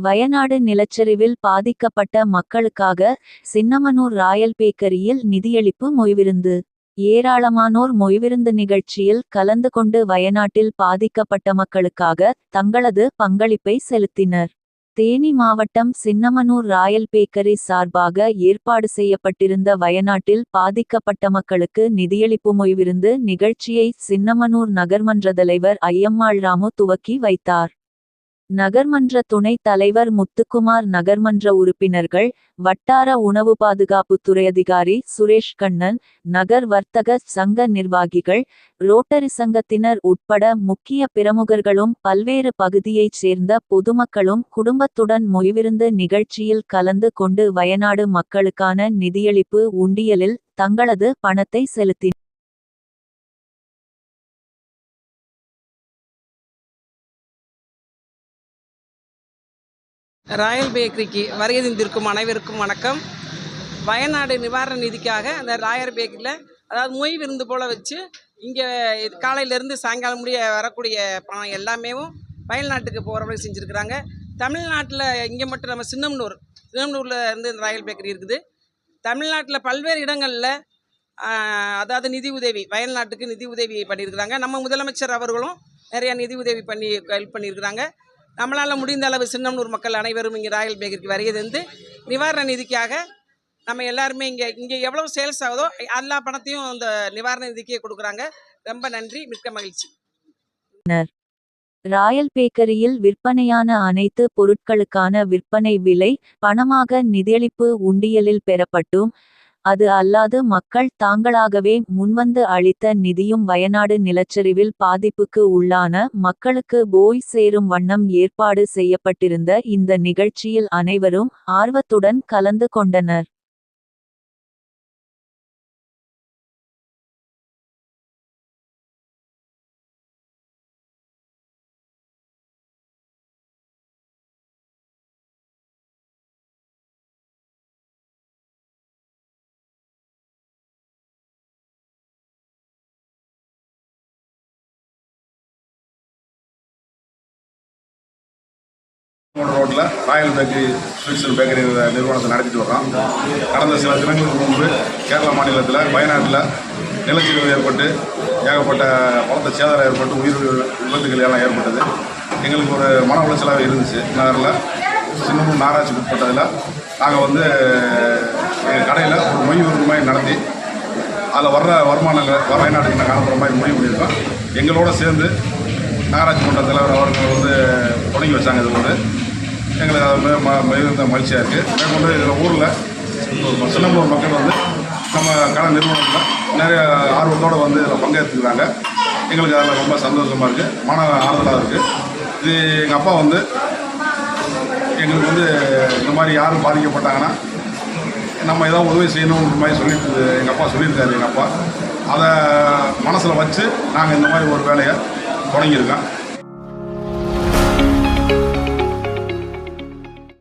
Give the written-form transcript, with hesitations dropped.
வயநாடு நிலச்சரிவில் பாதிக்கப்பட்ட மக்களுக்காக சின்னமனூர் ராயல் பேக்கரியில் நிதியளிப்பு மொய்விருந்து. ஏராளமானோர் மொய்விருந்து நிகழ்ச்சியில் கலந்து கொண்டு வயநாட்டில் பாதிக்கப்பட்ட மக்களுக்காக தங்களது பங்களிப்பை செலுத்தினர். தேனி மாவட்டம் சின்னமனூர் ராயல் பேக்கரி சார்பாக ஏற்பாடு செய்யப்பட்டிருந்த வயநாட்டில் பாதிக்கப்பட்ட மக்களுக்கு நிதியளிப்பு மொய்விருந்து நிகழ்ச்சியை சின்னமனூர் நகர்மன்ற தலைவர் ஐயம்மாள் ராமு துவக்கி வைத்தார். நகர்மன்ற துணைத் தலைவர் முத்துக்குமார், நகர்மன்ற உறுப்பினர்கள், வட்டார உணவு பாதுகாப்புத்துறை அதிகாரி சுரேஷ் கண்ணன், நகர் வர்த்தக சங்க நிர்வாகிகள், ரோட்டரி சங்கத்தினர் உட்பட முக்கிய பிரமுகர்களும் பல்வேறு பகுதியைச் சேர்ந்த பொதுமக்களும் குடும்பத்துடன் மொய்விருந்து நிகழ்ச்சியில் கலந்து கொண்டு வயநாடு மக்களுக்கான நிதியளிப்பு உண்டியலில் தங்களது பணத்தை செலுத்தினர். ராயல் பேக்கரிக்கு வருகை தந்திருக்கும் அனைவருக்கும் வணக்கம். வயநாடு நிவாரண நிதிக்காக அந்த ராயல் பேக்கரியில் அதாவது மொய் விருந்து போல் வச்சு இங்கே காலையிலேருந்து சாயங்காலம் முடிய வரக்கூடிய பணம் எல்லாமே வயல்நாட்டுக்கு போகிற மாதிரி செஞ்சுருக்குறாங்க. தமிழ்நாட்டில் இங்கே மட்டும் நம்ம சின்னமனூரில் இருந்து இந்த ராயல் பேக்கரி இருக்குது. தமிழ்நாட்டில் பல்வேறு இடங்களில் அதாவது நிதி உதவி, வயல்நாட்டுக்கு நிதி உதவி பண்ணியிருக்கிறாங்க. நம்ம முதலமைச்சர் அவர்களும் நிறையா நிதி உதவி பண்ணி ஹெல்ப் பண்ணியிருக்கிறாங்க. நம்மளால் முடிந்த அளவு சின்னமனூர் மக்கள் அனைவரும் இங்கே ராயல் பேக்கரிக்கு வருகை தந்து நிவாரண நிதிக்காக நம்ம எல்லாருமே இங்கே எவ்வளோ சேல்ஸ் ஆகுதோ எல்லா பணத்தையும் அந்த நிவாரண நிதிக்கே கொடுக்குறாங்க. ரொம்ப நன்றி, மிக்க மகிழ்ச்சி. ராயல் பேக்கரியில் விற்பனையான அனைத்து பொருட்களுக்கான விற்பனை விலை பணமாக நிதியளிப்பு உண்டியலில் பெறப்பட்டும், அது அல்லாது மக்கள் தாங்களாகவே முன்வந்து அளித்த நிதியும் வயநாடு நிலச்சரிவில் பாதிப்புக்கு உள்ளான மக்களுக்கு போய் சேரும் வண்ணம் ஏற்பாடு செய்யப்பட்டிருந்த இந்த நிகழ்ச்சியில் அனைவரும் ஆர்வத்துடன் கலந்து கொண்டனர். ரோட்டில் Royal bakery sweets and bakery நிறுவனத்தை நடத்திட்டு வரோம். கடந்த சில தினங்களுக்கு முன்பு கேரள மாநிலத்தில் வயநாட்டில் நிலச்சரிவு ஏற்பட்டு ஏகப்பட்ட பலத்த சேதாரம் ஏற்பட்டு உயிர் விபத்துகள் எல்லாம் ஏற்பட்டது. எங்களுக்கு ஒரு மன உளைச்சலாக இருந்துச்சு. நகரில் சின்னமனூர் நகராட்சிக்கு உட்பட்டதில் நாங்கள் எங்கள் கடையில் ஒரு மொய் விருந்து மாதிரி நடத்தி அதில் வர்ற வருமானங்கள் வயநாட்டுக்கு நாங்கள் அனுப்புகிற மாதிரி முடிவு பண்ணியிருக்கோம். எங்களோட சேர்ந்து நகராட்சி மன்ற தலைவர் அவர்கள் தொடங்கி வச்சாங்க. இது எங்களுக்கு அது மிகுந்த மகிழ்ச்சியாக இருக்குது. மேற்கொண்டு இதில் ஊரில் சின்னமனூர் மக்கள் நம்ம கடை நிறுவனத்தில் நிறைய ஆர்வத்தோடு இதில் பங்கேற்றுக்கிறாங்க. எங்களுக்கு அதில் ரொம்ப சந்தோஷமாக இருக்குது, மன ஆறுதலாக இருக்குது. இது எங்கள் அப்பா எங்களுக்கு இந்த மாதிரி யாரும் பாதிக்கப்பட்டாங்கன்னா நம்ம ஏதாவது உதவி செய்யணுன்ற மாதிரி சொல்லிட்டு எங்கள் அப்பா சொல்லியிருக்காரு. எங்கள் அப்பா அதை மனசில் வச்சு நாங்கள் இந்த மாதிரி ஒரு வேலையை தொடங்கியிருக்கோம்.